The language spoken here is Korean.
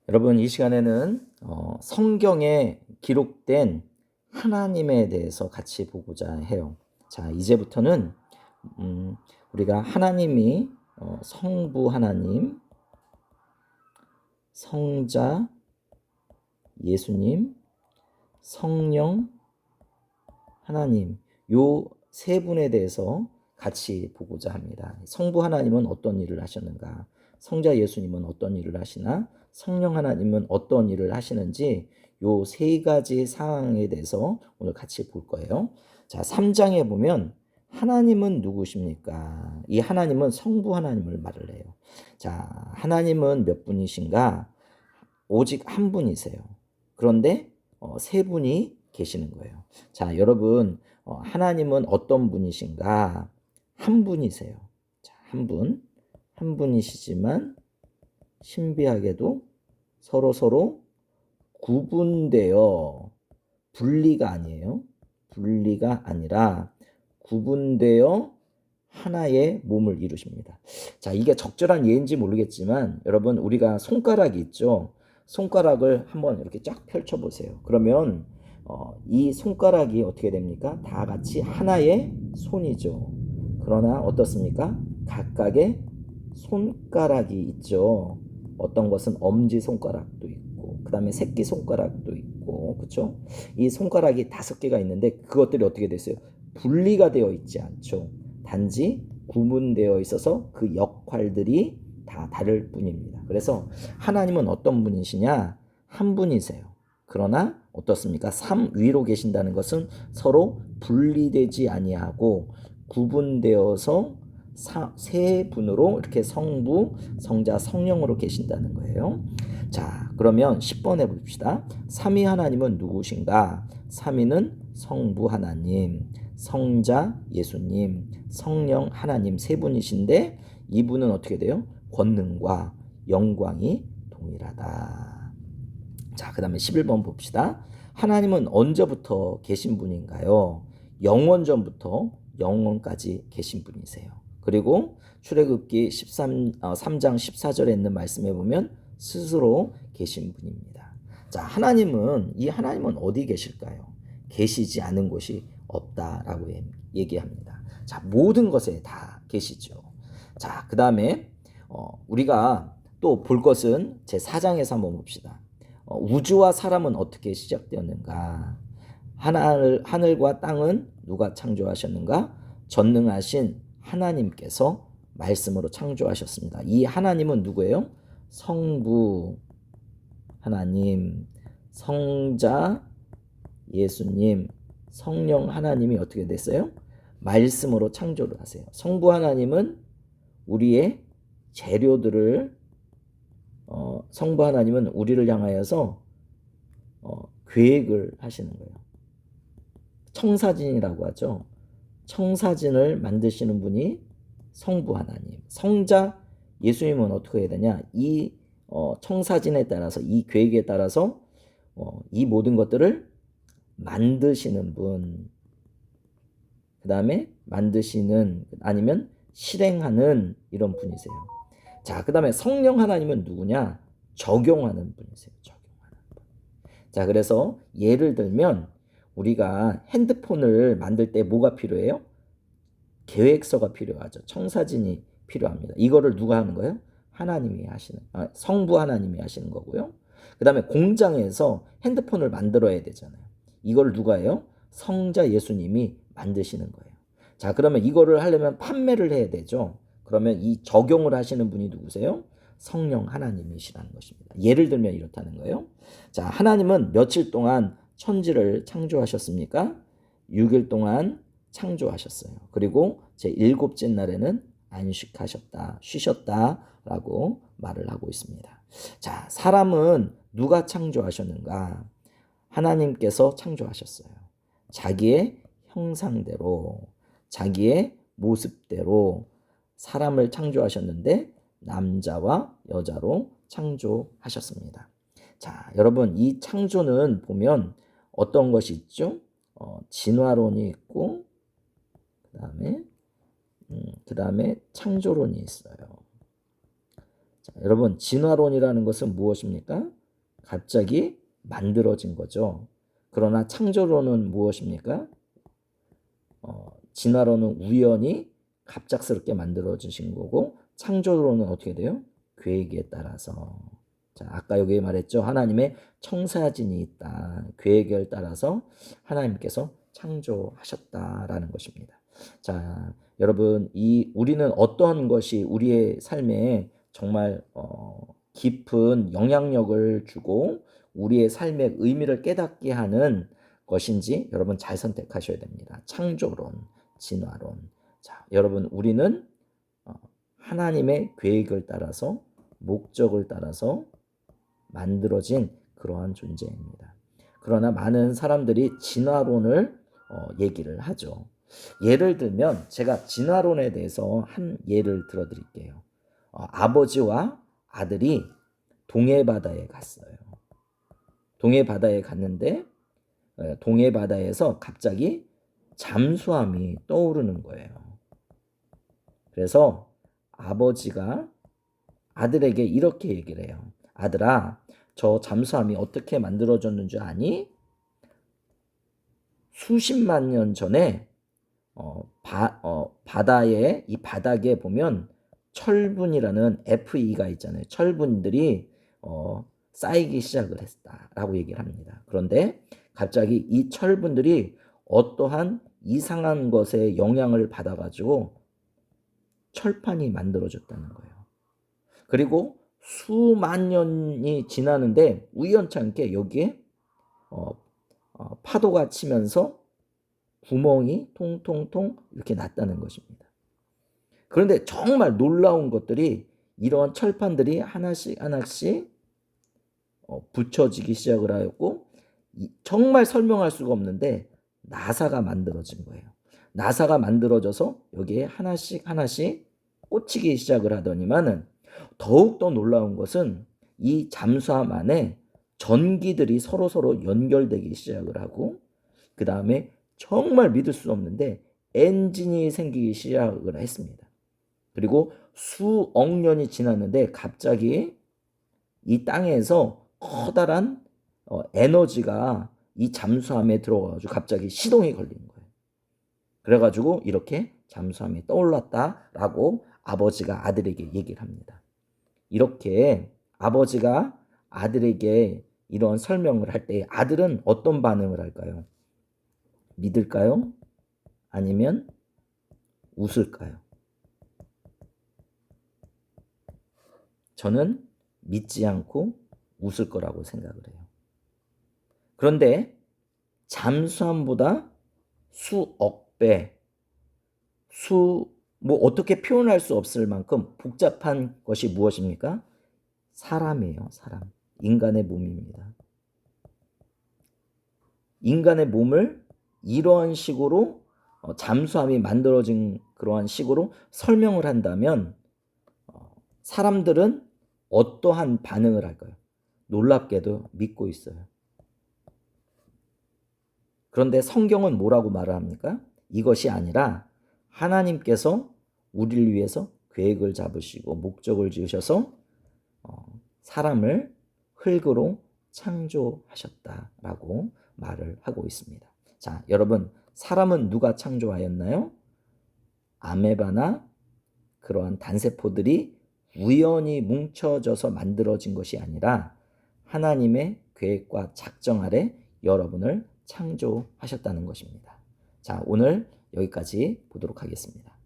여러분, 이 시간에는 성경에 기록된 하나님에 대해서 같이 보고자 해요. 자, 이제부터는 우리가 하나님이 성부 하나님, 성자 예수님, 성령 하나님, 요 세 분에 대해서 같이 보고자 합니다. 성부 하나님은 어떤 일을 하셨는가? 성자 예수님은 어떤 일을 하시나? 성령 하나님은 어떤 일을 하시는지 요 세 가지 사항에 대해서 오늘 같이 볼 거예요. 자, 3장에 보면 하나님은 누구십니까? 이 하나님은 성부 하나님을 말을 해요. 자, 하나님은 몇 분이신가? 오직 한 분이세요. 그런데 세 분이 계시는 거예요. 자, 여러분, 하나님은 어떤 분이신가? 한 분이세요. 자, 한 분이시지만 신비하게도 서로 구분되어, 분리가 아니에요. 분리가 아니라 구분되어 하나의 몸을 이루십니다. 자, 이게 적절한 예인지 모르겠지만 여러분, 우리가 손가락이 있죠. 손가락을 한번 이렇게 쫙 펼쳐 보세요. 그러면 이 손가락이 어떻게 됩니까? 다 같이 하나의 손이죠. 그러나 어떻습니까? 각각의 손가락이 있죠. 어떤 것은 엄지 손가락도 있고, 그 다음에 새끼 손가락도 있고, 그렇죠? 이 손가락이 5개가 있는데 그것들이 어떻게 됐어요? 분리가 되어 있지 않죠. 단지 구분되어 있어서 그 역할들이 다 다를 뿐입니다. 그래서 하나님은 어떤 분이시냐? 한 분이세요. 그러나 어떻습니까? 삶 위로 계신다는 것은 서로 분리되지 아니하고 구분되어서 세 분으로 이렇게 성부, 성자, 성령으로 계신다는 거예요. 자, 그러면 10번에 봅시다. 삼위 하나님은 누구신가? 삼위는 성부 하나님, 성자 예수님, 성령 하나님 세 분이신데 이분은 어떻게 돼요? 권능과 영광이 동일하다. 자, 그 다음에 11번 봅시다. 하나님은 언제부터 계신 분인가요? 영원 전부터 영원까지 계신 분이세요. 그리고 출애굽기 3장 14절에 있는 말씀에 보면 스스로 계신 분입니다. 자, 이 하나님은 어디 계실까요? 계시지 않은 곳이 없다라고 얘기합니다. 자, 모든 것에 다 계시죠. 자, 그 다음에 우리가 또 볼 것은 제 4장에서 한번 봅시다. 우주와 사람은 어떻게 시작되었는가? 하늘과 땅은 누가 창조하셨는가? 전능하신 하나님께서 말씀으로 창조하셨습니다. 이 하나님은 누구예요? 성부 하나님, 성자 예수님, 성령 하나님이 어떻게 됐어요? 말씀으로 창조를 하세요. 성부 하나님은 우리의 재료들을 성부 하나님은 우리를 향하여서 계획을 하시는 거예요. 청사진이라고 하죠. 청사진을 만드시는 분이 성부 하나님. 성자 예수님은 어떻게 해야 되냐? 이 청사진에 따라서, 이 계획에 따라서 이 모든 것들을 만드시는 분, 그 다음에 만드시는 아니면 실행하는 이런 분이세요. 자, 그 다음에 성령 하나님은 누구냐? 적용하는 분이세요. 적용하는 분. 자, 그래서 예를 들면 우리가 핸드폰을 만들 때 뭐가 필요해요? 계획서가 필요하죠. 청사진이 필요합니다. 이거를 누가 하는 거예요? 하나님이 하시는, 성부 하나님이 하시는 거고요. 그 다음에 공장에서 핸드폰을 만들어야 되잖아요. 이걸 누가 해요? 성자 예수님이 만드시는 거예요. 자, 그러면 이거를 하려면 판매를 해야 되죠. 그러면 이 적용을 하시는 분이 누구세요? 성령 하나님이시라는 것입니다. 예를 들면 이렇다는 거예요. 자, 하나님은 며칠 동안 천지를 창조하셨습니까? 6일 동안 창조하셨어요. 그리고 제7째 날에는 안식하셨다, 쉬셨다라고 말을 하고 있습니다. 자, 사람은 누가 창조하셨는가? 하나님께서 창조하셨어요. 자기의 형상대로, 자기의 모습대로 사람을 창조하셨는데 남자와 여자로 창조하셨습니다. 자, 여러분, 이 창조는 보면 어떤 것이 있죠? 진화론이 있고 그 다음에 창조론이 있어요. 자, 여러분, 진화론이라는 것은 무엇입니까? 갑자기 만들어진 거죠. 그러나 창조론은 무엇입니까? 진화론은 우연히 갑작스럽게 만들어지신 거고, 창조론은 어떻게 돼요? 계획에 따라서. 자, 아까 여기 말했죠. 하나님의 청사진이 있다. 계획에 따라서 하나님께서 창조하셨다라는 것입니다. 자, 여러분, 우리는 어떤 것이 우리의 삶에 정말 깊은 영향력을 주고 우리의 삶의 의미를 깨닫게 하는 것인지 여러분 잘 선택하셔야 됩니다. 창조론, 진화론. 자, 여러분, 우리는 하나님의 계획을 따라서, 목적을 따라서 만들어진 그러한 존재입니다. 그러나 많은 사람들이 진화론을 얘기를 하죠. 예를 들면 제가 진화론에 대해서 한 예를 들어드릴게요. 아버지와 아들이 동해바다에 갔어요. 동해바다에 갔는데 동해바다에서 갑자기 잠수함이 떠오르는 거예요. 그래서 아버지가 아들에게 이렇게 얘기를 해요. 아들아, 저 잠수함이 어떻게 만들어졌는 줄 아니? 수십만 년 전에 바다에, 이 바닥에 보면 철분이라는 FE가 있잖아요. 철분들이 쌓이기 시작을 했다라고 얘기를 합니다. 그런데 갑자기 이 철분들이 어떠한 이상한 것에 영향을 받아가지고 철판이 만들어졌다는 거예요. 그리고 수만 년이 지나는데 우연찮게 여기에 파도가 치면서 구멍이 통통통 이렇게 났다는 것입니다. 그런데 정말 놀라운 것들이 이러한 철판들이 하나씩 하나씩 붙여지기 시작을 하였고, 정말 설명할 수가 없는데 나사가 만들어진 거예요. 나사가 만들어져서 여기에 하나씩 하나씩 꽂히기 시작을 하더니만은 더욱더 놀라운 것은 이 잠수함 안에 전기들이 서로 연결되기 시작을 하고, 그 다음에 정말 믿을 수 없는데 엔진이 생기기 시작을 했습니다. 그리고 수억 년이 지났는데 갑자기 이 땅에서 커다란 에너지가 이 잠수함에 들어가가지고 갑자기 시동이 걸리는 거예요. 그래가지고 이렇게 잠수함이 떠올랐다라고 아버지가 아들에게 얘기를 합니다. 이렇게 아버지가 아들에게 이런 설명을 할 때 아들은 어떤 반응을 할까요? 믿을까요? 아니면 웃을까요? 저는 믿지 않고 웃을 거라고 생각을 해요. 그런데 잠수함보다 수억 배, 뭐 어떻게 표현할 수 없을 만큼 복잡한 것이 무엇입니까? 사람이에요, 사람. 인간의 몸입니다. 인간의 몸을 이러한 식으로 잠수함이 만들어진 그러한 식으로 설명을 한다면 사람들은 어떠한 반응을 할까요? 놀랍게도 믿고 있어요. 그런데 성경은 뭐라고 말을 합니까? 이것이 아니라 하나님께서 우리를 위해서 계획을 잡으시고 목적을 지으셔서 사람을 흙으로 창조하셨다라고 말을 하고 있습니다. 자, 여러분, 사람은 누가 창조하였나요? 아메바나 그러한 단세포들이 우연히 뭉쳐져서 만들어진 것이 아니라 하나님의 계획과 작정 아래 여러분을 창조하셨다는 것입니다. 자, 오늘 여기까지 보도록 하겠습니다.